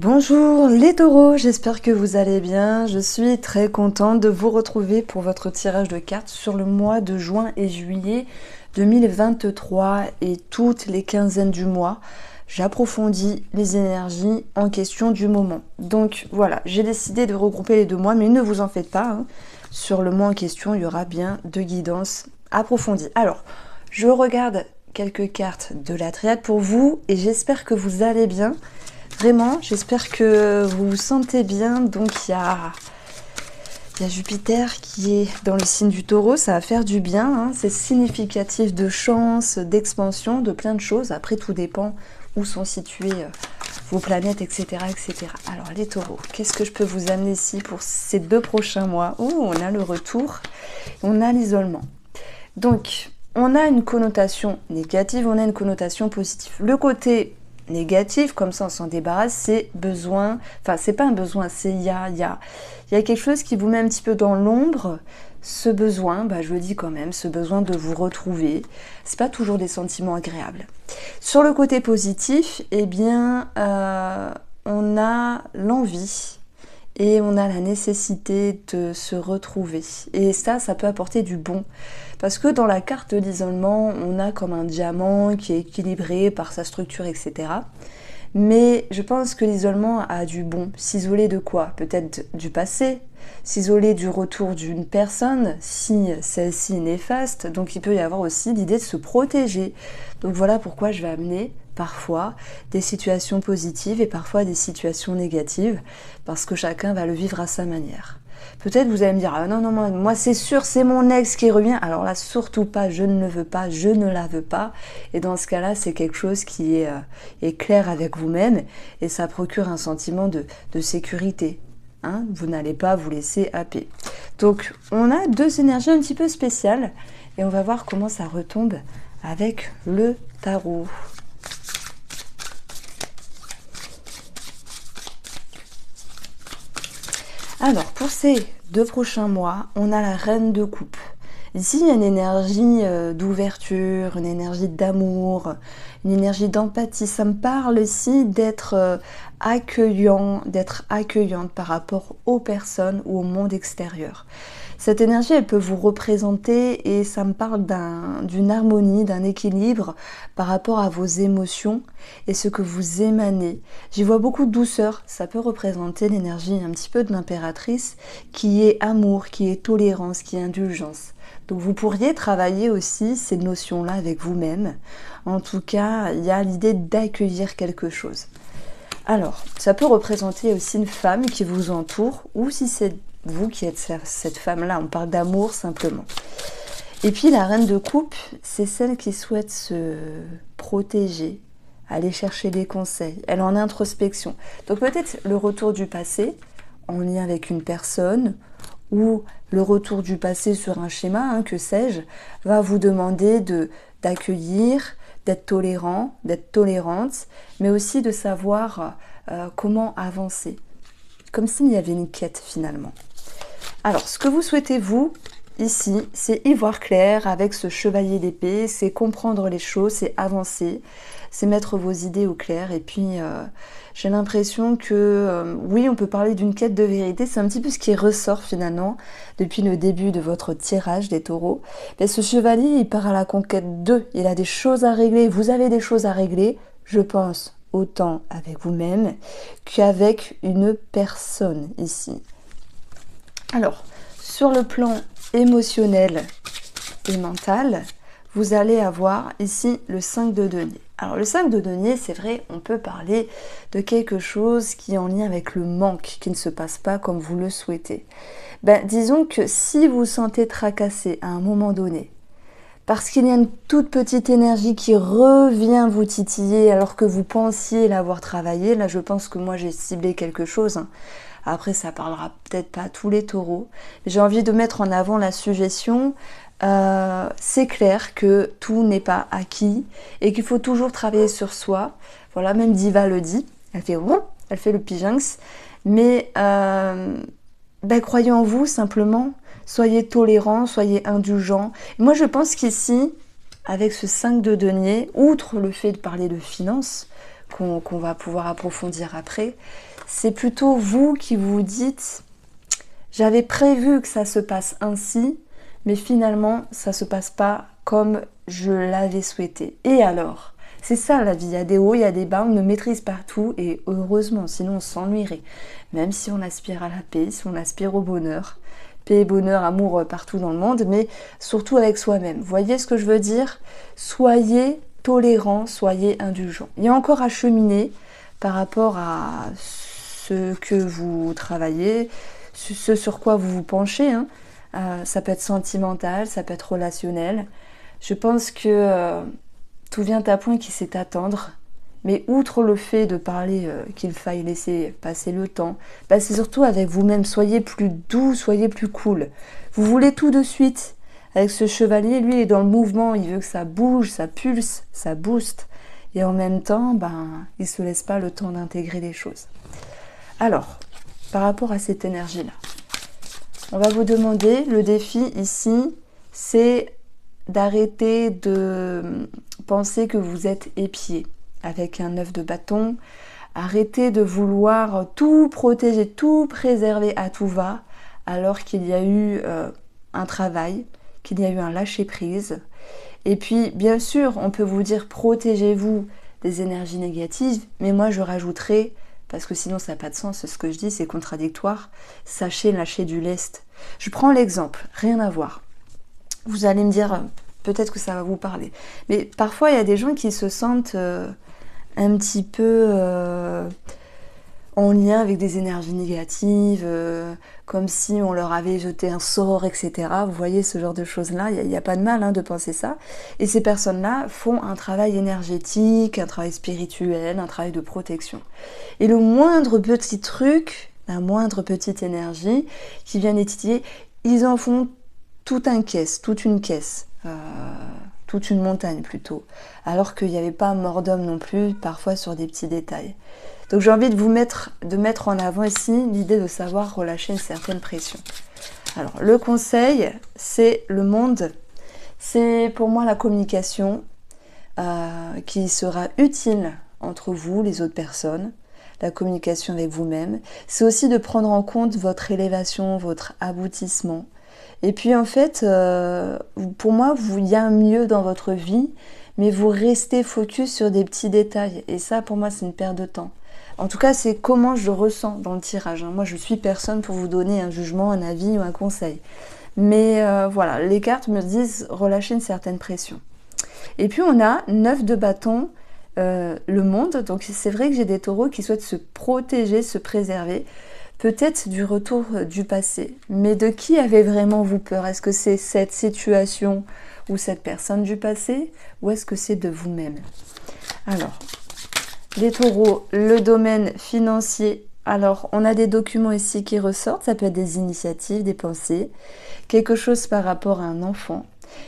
Bonjour les taureaux, j'espère que vous allez bien. Je suis très contente de vous retrouver pour votre tirage de cartes sur le mois de juin et juillet 2023 et toutes les quinzaines du mois. J'approfondis les énergies en question du moment. Donc voilà, j'ai décidé de regrouper les 2 mois, mais ne vous en faites pas. Sur le mois en question, il y aura bien de guidance approfondie. Alors, je regarde quelques cartes de la triade pour vous et j'espère que vous allez bien. Vraiment, j'espère que vous vous sentez bien. Donc il y a Jupiter qui est dans le signe du Taureau, ça va faire du bien. C'est significatif de chance, d'expansion, de plein de choses. Après, tout dépend où sont situées vos planètes, etc., etc. Alors les Taureaux, qu'est-ce que je peux vous amener ici pour ces 2 prochains mois? Oh, on a le retour, on a l'isolement. Donc, on a une connotation négative, on a une connotation positive. Le côté négatif, comme ça on s'en débarrasse, c'est besoin, enfin c'est pas un besoin, c'est il y a quelque chose qui vous met un petit peu dans l'ombre, ce besoin, je le dis quand même, ce besoin de vous retrouver, c'est pas toujours des sentiments agréables. Sur le côté positif, eh bien on a l'envie et on a la nécessité de se retrouver. Et ça peut apporter du bon. Parce que dans la carte de l'isolement, on a comme un diamant qui est équilibré par sa structure, etc. Mais je pense que l'isolement a du bon. S'isoler de quoi? Peut-être du passé, s'isoler du retour d'une personne, si celle-ci est néfaste. Donc il peut y avoir aussi l'idée de se protéger. Donc voilà pourquoi je vais amener parfois des situations positives et parfois des situations négatives, parce que chacun va le vivre à sa manière. Peut-être vous allez me dire, ah non, moi c'est sûr, c'est mon ex qui revient. Alors là, surtout pas, je ne le veux pas, je ne la veux pas. Et dans ce cas-là, c'est quelque chose qui est clair avec vous-même et ça procure un sentiment de sécurité. Vous n'allez pas vous laisser happer. Donc, on a 2 énergies un petit peu spéciales et on va voir comment ça retombe avec le tarot. Alors, pour ces 2 prochains mois, on a la reine de coupe. Ici, il y a une énergie d'ouverture, une énergie d'amour, une énergie d'empathie. Ça me parle ici d'être accueillant, d'être accueillante par rapport aux personnes ou au monde extérieur. Cette énergie, elle peut vous représenter et ça me parle d'une harmonie, d'un équilibre par rapport à vos émotions et ce que vous émanez. J'y vois beaucoup de douceur, ça peut représenter l'énergie un petit peu de l'impératrice qui est amour, qui est tolérance, qui est indulgence. Donc vous pourriez travailler aussi ces notions-là avec vous-même. En tout cas, il y a l'idée d'accueillir quelque chose. Alors, ça peut représenter aussi une femme qui vous entoure ou si c'est vous qui êtes cette femme-là, on parle d'amour simplement. Et puis la reine de coupe, c'est celle qui souhaite se protéger, aller chercher des conseils. Elle est en introspection. Donc peut-être le retour du passé en lien avec une personne ou le retour du passé sur un schéma, que sais-je, va vous demander d'accueillir, d'être tolérant, d'être tolérante, mais aussi de savoir comment avancer. Comme s'il y avait une quête finalement. Alors, ce que vous souhaitez, vous, ici, c'est y voir clair avec ce chevalier d'épée, c'est comprendre les choses, c'est avancer, c'est mettre vos idées au clair. Et puis, j'ai l'impression que, oui, on peut parler d'une quête de vérité, c'est un petit peu ce qui ressort finalement depuis le début de votre tirage des taureaux. Mais ce chevalier, il part à la conquête d'eux, il a des choses à régler, vous avez des choses à régler, je pense, autant avec vous-même qu'avec une personne ici. Alors, sur le plan émotionnel et mental, vous allez avoir ici le 5 de denier. Alors le 5 de denier, c'est vrai, on peut parler de quelque chose qui est en lien avec le manque, qui ne se passe pas comme vous le souhaitez. Disons que si vous vous sentez tracassé à un moment donné, parce qu'il y a une toute petite énergie qui revient vous titiller alors que vous pensiez l'avoir travaillé, là je pense que moi j'ai ciblé quelque chose. Après, ça parlera peut-être pas à tous les taureaux. J'ai envie de mettre en avant la suggestion. C'est clair que tout n'est pas acquis et qu'il faut toujours travailler sur soi. Voilà, même Diva le dit. Elle fait le pigeons. Mais croyez en vous simplement. Soyez tolérants, soyez indulgents. Moi, je pense qu'ici, avec ce 5 de denier, outre le fait de parler de finances, qu'on va pouvoir approfondir après. C'est plutôt vous qui vous dites « J'avais prévu que ça se passe ainsi, mais finalement, ça se passe pas comme je l'avais souhaité. Et alors ?» C'est ça la vie, il y a des hauts, il y a des bas, on ne maîtrise pas tout et heureusement, sinon on s'ennuierait. Même si on aspire à la paix, si on aspire au bonheur, paix, bonheur, amour partout dans le monde, mais surtout avec soi-même. Vous voyez ce que je veux dire? Soyez tolérants, soyez indulgents. Il y a encore à cheminer par rapport à ce que vous travaillez, ce sur quoi vous vous penchez. Ça peut être sentimental, ça peut être relationnel. Je pense que tout vient à point qui sait attendre. Mais outre le fait de parler qu'il faille laisser passer le temps, c'est surtout avec vous-même. Soyez plus doux, soyez plus cool. Vous voulez tout de suite. Avec ce chevalier, lui, il est dans le mouvement. Il veut que ça bouge, ça pulse, ça booste. Et en même temps, il ne se laisse pas le temps d'intégrer les choses. Alors, par rapport à cette énergie-là, on va vous demander, le défi ici, c'est d'arrêter de penser que vous êtes épié avec un 9 de bâton. Arrêtez de vouloir tout protéger, tout préserver à tout va, alors qu'il y a eu un travail, qu'il y a eu un lâcher-prise. Et puis, bien sûr, on peut vous dire protégez-vous des énergies négatives, mais moi je rajouterais, parce que sinon ça n'a pas de sens, ce que je dis c'est contradictoire, sachez lâcher du lest. Je prends l'exemple, rien à voir. Vous allez me dire, peut-être que ça va vous parler, mais parfois il y a des gens qui se sentent un petit peu en lien avec des énergies négatives, comme si on leur avait jeté un sort, etc. Vous voyez ce genre de choses-là, il n'y a pas de mal de penser ça. Et ces personnes-là font un travail énergétique, un travail spirituel, un travail de protection. Et le moindre petit truc, la moindre petite énergie qui vient les titiller, ils en font toute une caisse, toute une montagne plutôt, alors qu'il n'y avait pas mort d'homme non plus, parfois sur des petits détails. Donc j'ai envie de mettre en avant ici l'idée de savoir relâcher une certaine pression. Alors le conseil, c'est le monde, c'est pour moi la communication qui sera utile entre vous, les autres personnes, la communication avec vous-même. C'est aussi de prendre en compte votre élévation, votre aboutissement. Et puis en fait, pour moi, il y a un mieux dans votre vie, mais vous restez focus sur des petits détails. Et ça, pour moi, c'est une perte de temps. En tout cas, c'est comment je ressens dans le tirage. Moi, je suis personne pour vous donner un jugement, un avis ou un conseil. Mais voilà, les cartes me disent relâcher une certaine pression. Et puis, on a 9 de bâton, le monde. Donc, c'est vrai que j'ai des taureaux qui souhaitent se protéger, se préserver. Peut-être du retour du passé. Mais de qui avez vraiment vous peur? Est-ce que c'est cette situation ou cette personne du passé? Ou est-ce que c'est de vous-même? Alors, les taureaux, le domaine financier. Alors, on a des documents ici qui ressortent. Ça peut être des initiatives, des pensées. Quelque chose par rapport à un enfant.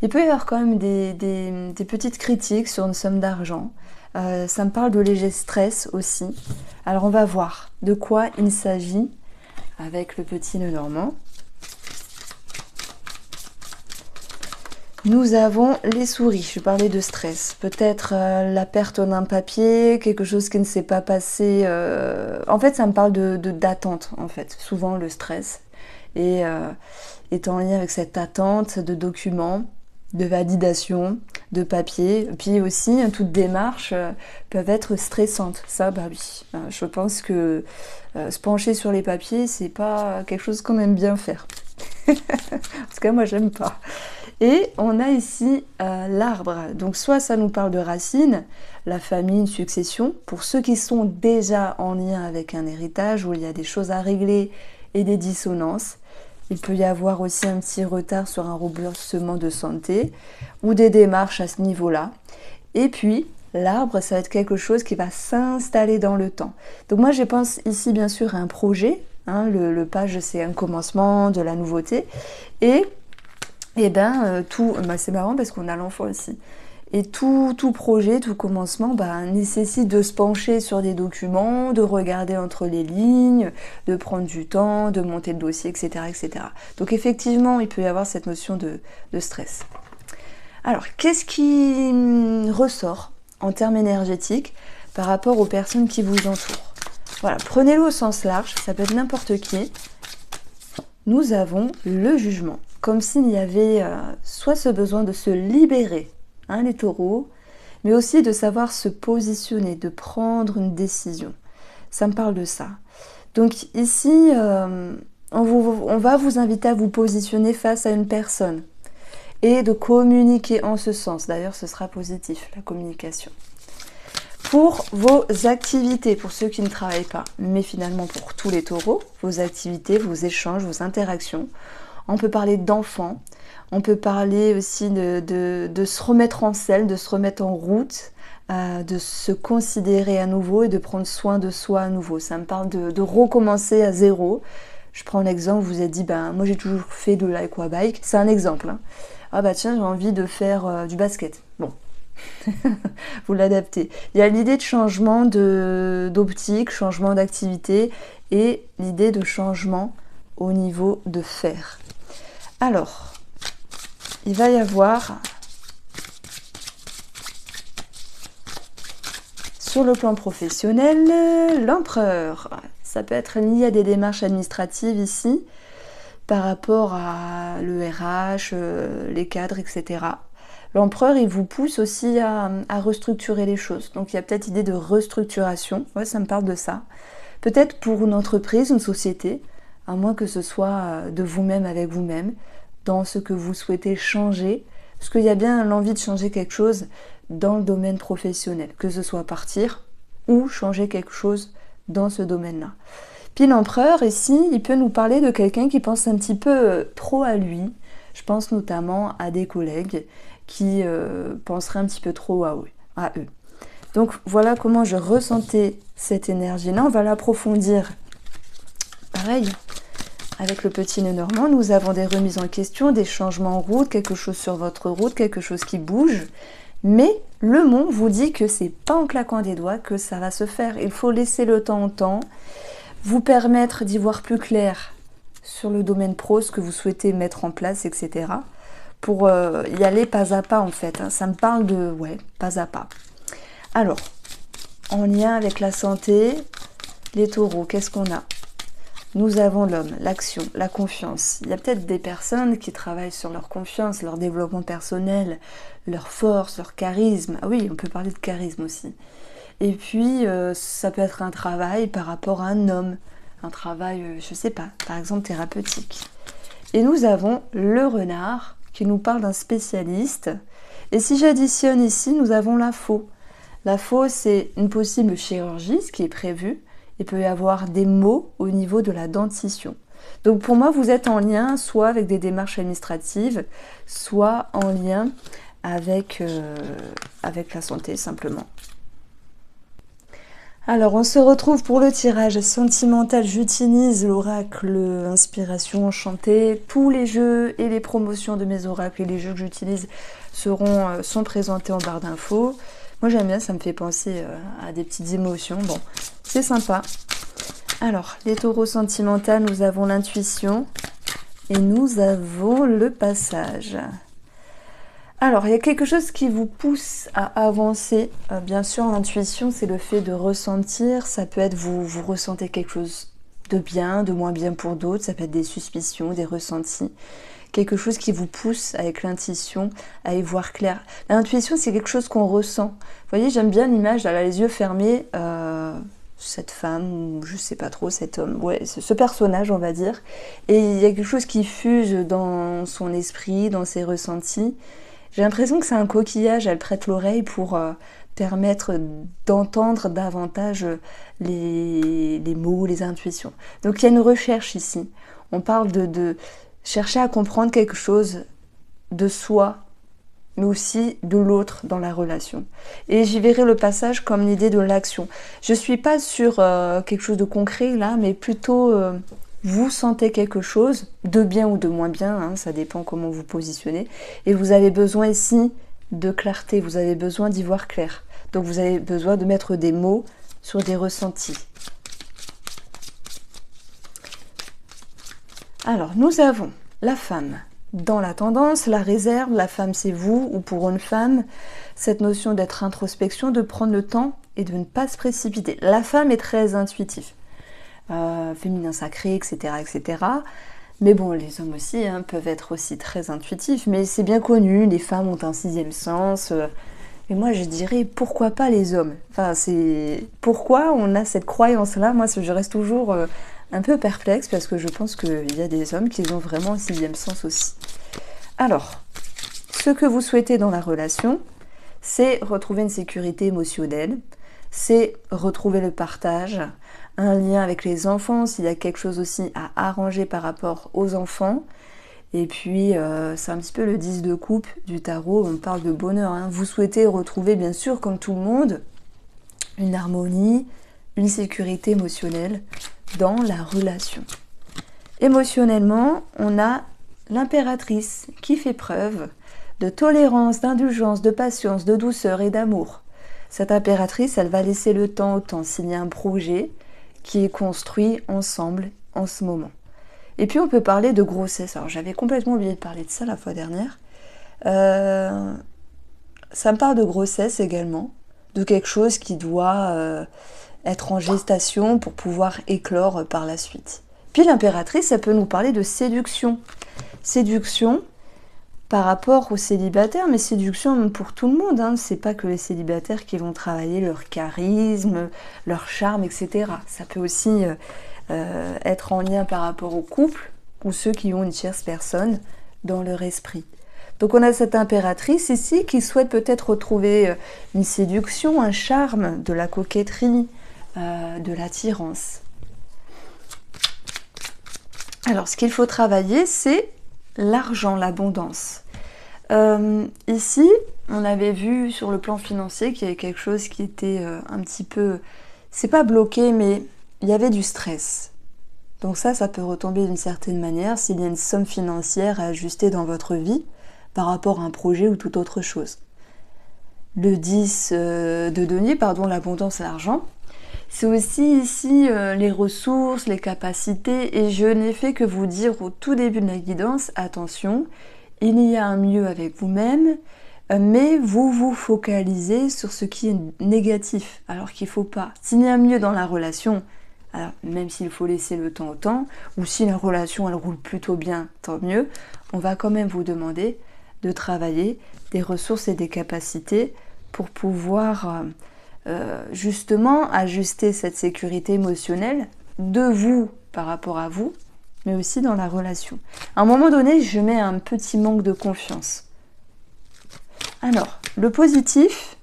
Il peut y avoir quand même des petites critiques sur une somme d'argent. Ça me parle de léger stress aussi. Alors on va voir de quoi il s'agit avec le petit nœud normand. Nous avons les souris, je parlais de stress. Peut-être la perte d'un papier, quelque chose qui ne s'est pas passé. En fait, ça me parle d'attente, en fait. Souvent, le stress est en lien avec cette attente de documents, de validation, de papier. Puis aussi, toute démarche peuvent être stressantes. Ça, oui. Je pense que se pencher sur les papiers, c'est pas quelque chose qu'on aime bien faire. En tout cas, moi, j'aime pas. Et on a ici l'arbre. Donc, soit ça nous parle de racines, la famille, une succession. Pour ceux qui sont déjà en lien avec un héritage, où il y a des choses à régler et des dissonances. Il peut y avoir aussi un petit retard sur un remboursement de santé ou des démarches à ce niveau-là. Et puis, l'arbre, ça va être quelque chose qui va s'installer dans le temps. Donc moi, je pense ici, bien sûr, à un projet. Le page, c'est un commencement, de la nouveauté. Et c'est marrant parce qu'on a l'enfant ici. Et tout projet, tout commencement nécessite de se pencher sur des documents, de regarder entre les lignes, de prendre du temps, de monter le dossier, etc. etc. Donc effectivement, il peut y avoir cette notion de stress. Alors, qu'est-ce qui ressort en termes énergétiques par rapport aux personnes qui vous entourent. Voilà, prenez-le au sens large, ça peut être n'importe qui. Nous avons le jugement, comme s'il y avait soit ce besoin de se libérer, hein, les taureaux, mais aussi de savoir se positionner, de prendre une décision. Ça me parle de ça. Donc ici, on va vous inviter à vous positionner face à une personne et de communiquer en ce sens. D'ailleurs, ce sera positif, la communication. Pour vos activités, pour ceux qui ne travaillent pas, mais finalement pour tous les taureaux, vos activités, vos échanges, vos interactions. On peut parler d'enfants, on peut parler aussi de se remettre en selle, de se remettre en route, de se considérer à nouveau et de prendre soin de soi à nouveau. Ça me parle de recommencer à zéro. Je prends l'exemple, vous vous êtes dit, ben moi j'ai toujours fait de l'aquabike, c'est un exemple. Hein. Ah bah tiens, j'ai envie de faire du basket. Bon. Vous l'adaptez. Il y a l'idée de changement d'optique, changement d'activité et l'idée de changement au niveau de faire. Alors, il va y avoir sur le plan professionnel, l'empereur. Ça peut être lié à des démarches administratives ici par rapport à le RH, les cadres, etc. L'empereur, il vous pousse aussi à restructurer les choses. Donc, il y a peut-être l'idée de restructuration. Ouais, ça me parle de ça. Peut-être pour une entreprise, une société, à moins que ce soit de vous-même avec vous-même, dans ce que vous souhaitez changer. Parce qu'il y a bien l'envie de changer quelque chose dans le domaine professionnel. Que ce soit partir ou changer quelque chose dans ce domaine-là. Puis l'empereur, ici, il peut nous parler de quelqu'un qui pense un petit peu trop à lui. Je pense notamment à des collègues qui penseraient un petit peu trop à eux. Donc voilà comment je ressentais cette énergie-là. On va l'approfondir. Pareil, avec le petit nœud normand, nous avons des remises en question, des changements en route, quelque chose sur votre route, quelque chose qui bouge. Mais le monde vous dit que c'est pas en claquant des doigts que ça va se faire. Il faut laisser le temps au temps, vous permettre d'y voir plus clair sur le domaine pro, ce que vous souhaitez mettre en place, etc. Pour y aller pas à pas en fait. Hein. Ça me parle de, pas à pas. Alors, en lien avec la santé, les taureaux, qu'est-ce qu'on a? Nous avons l'homme, l'action, la confiance. Il y a peut-être des personnes qui travaillent sur leur confiance, leur développement personnel, leur force, leur charisme. Ah oui, on peut parler de charisme aussi. Et puis, ça peut être un travail par rapport à un homme. Un travail, je sais pas, par exemple thérapeutique. Et nous avons le renard qui nous parle d'un spécialiste. Et si j'additionne ici, nous avons la faux. La faux, c'est une possible chirurgie, ce qui est prévu. Il peut y avoir des maux au niveau de la dentition. Donc pour moi, vous êtes en lien soit avec des démarches administratives, soit en lien avec la santé simplement. Alors on se retrouve pour le tirage sentimental. J'utilise l'oracle Inspiration Enchantée. Tous les jeux et les promotions de mes oracles et les jeux que j'utilise sont présentés en barre d'infos. Moi j'aime bien, ça me fait penser à des petites émotions. Bon, c'est sympa. Alors, les taureaux sentimentaux, nous avons l'intuition et nous avons le passage. Alors, il y a quelque chose qui vous pousse à avancer. Bien sûr, l'intuition, c'est le fait de ressentir. Ça peut être vous ressentez quelque chose de bien, de moins bien pour d'autres. Ça peut être des suspicions, des ressentis. Quelque chose qui vous pousse avec l'intuition à y voir clair. L'intuition, c'est quelque chose qu'on ressent. Vous voyez, j'aime bien l'image, elle a les yeux fermés. Cette femme, ou je sais pas trop, cet homme, ce personnage, on va dire. Et il y a quelque chose qui fuse dans son esprit, dans ses ressentis. J'ai l'impression que c'est un coquillage, elle prête l'oreille pour permettre d'entendre davantage les mots, les intuitions. Donc il y a une recherche ici. On parle de chercher à comprendre quelque chose de soi, mais aussi de l'autre dans la relation. Et j'y verrai le passage comme l'idée de l'action. Je ne suis pas sur quelque chose de concret là, mais plutôt vous sentez quelque chose, de bien ou de moins bien, hein, ça dépend comment vous positionnez, et vous avez besoin ici de clarté, vous avez besoin d'y voir clair. Donc vous avez besoin de mettre des mots sur des ressentis. Alors, nous avons la femme. Dans la tendance, la réserve, la femme c'est vous, ou pour une femme, cette notion d'être introspection, de prendre le temps et de ne pas se précipiter. La femme est très intuitive, féminin sacré, etc., etc. Mais bon, les hommes aussi peuvent être aussi très intuitifs, mais c'est bien connu, les femmes ont un sixième sens. Et moi, je dirais, pourquoi pas les hommes? Enfin, c'est pourquoi on a cette croyance-là? Moi, je reste toujours un peu perplexe parce que je pense qu'il y a des hommes qui ont vraiment un sixième sens aussi. Alors, ce que vous souhaitez dans la relation, c'est retrouver une sécurité émotionnelle, c'est retrouver le partage, un lien avec les enfants, s'il y a quelque chose aussi à arranger par rapport aux enfants. Et puis, c'est un petit peu le 10 de coupe du tarot, on parle de bonheur. Vous souhaitez retrouver, bien sûr, comme tout le monde, une harmonie, une sécurité émotionnelle dans la relation. Émotionnellement, on a l'impératrice qui fait preuve de tolérance, d'indulgence, de patience, de douceur et d'amour. Cette impératrice, elle va laisser le temps au temps s'il y a un projet qui est construit ensemble en ce moment. Et puis on peut parler de grossesse. Alors j'avais complètement oublié de parler de ça la fois dernière. Ça me parle de grossesse également, de quelque chose qui doit être en gestation pour pouvoir éclore par la suite. Puis l'impératrice, ça peut nous parler de séduction. Séduction par rapport aux célibataires, mais séduction pour tout le monde. C'est pas que les célibataires qui vont travailler leur charisme, leur charme, etc. Ça peut aussi être en lien par rapport au couple ou ceux qui ont une tierce personne dans leur esprit. Donc on a cette impératrice ici qui souhaite peut-être retrouver une séduction, un charme, de la coquetterie, de l'attirance. Alors ce qu'il faut travailler, c'est l'argent, l'abondance. Ici, on avait vu sur le plan financier qu'il y avait quelque chose qui était un petit peu, c'est pas bloqué, mais il y avait du stress. Donc ça peut retomber d'une certaine manière s'il y a une somme financière à ajuster dans votre vie par rapport à un projet ou toute autre chose. Le 10 de denier, l'abondance à l'argent, c'est aussi ici les ressources, les capacités, et je n'ai fait que vous dire au tout début de la guidance, attention, il y a un mieux avec vous-même, mais vous vous focalisez sur ce qui est négatif, alors qu'il ne faut pas. S'il y a un mieux dans la relation, alors même s'il faut laisser le temps au temps, ou si la relation elle roule plutôt bien, tant mieux, on va quand même vous demander de travailler des ressources et des capacités pour pouvoir justement ajuster cette sécurité émotionnelle de vous par rapport à vous, mais aussi dans la relation. À un moment donné, je mets un petit manque de confiance. Alors, le positif,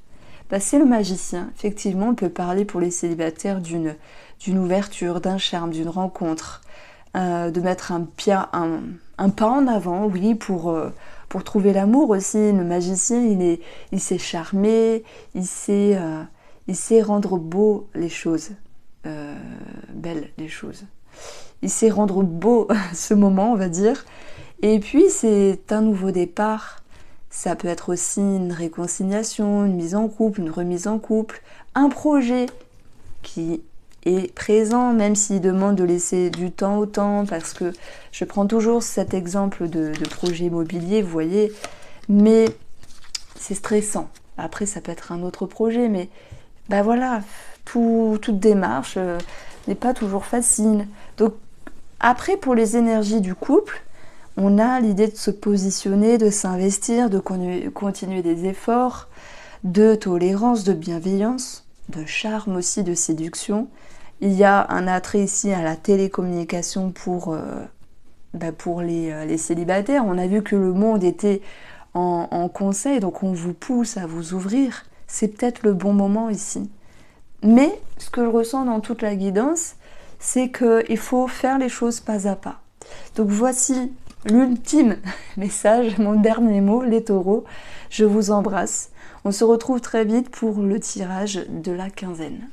c'est le magicien. Effectivement, on peut parler pour les célibataires d'une ouverture, d'un charme, d'une rencontre, de mettre un pas en avant, oui, pour trouver l'amour aussi. Le magicien, il sait charmer, il sait rendre beau les choses, belles les choses. Il sait rendre beau ce moment, on va dire. Et puis, c'est un nouveau départ. Ça peut être aussi une réconciliation, une mise en couple, une remise en couple, un projet qui est présent, même s'il demande de laisser du temps au temps, parce que je prends toujours cet exemple de projet immobilier, vous voyez, mais c'est stressant. Après, ça peut être un autre projet, mais voilà, toute démarche n'est pas toujours facile. Donc, après, pour les énergies du couple, on a l'idée de se positionner, de s'investir, de continuer des efforts, de tolérance, de bienveillance, de charme aussi, de séduction. Il y a un attrait ici à la télécommunication pour les célibataires. On a vu que le monde était en conseil, donc on vous pousse à vous ouvrir. C'est peut-être le bon moment ici. Mais ce que je ressens dans toute la guidance, c'est qu'il faut faire les choses pas à pas. Donc voici l'ultime message, mon dernier mot, les taureaux. Je vous embrasse. On se retrouve très vite pour le tirage de la quinzaine.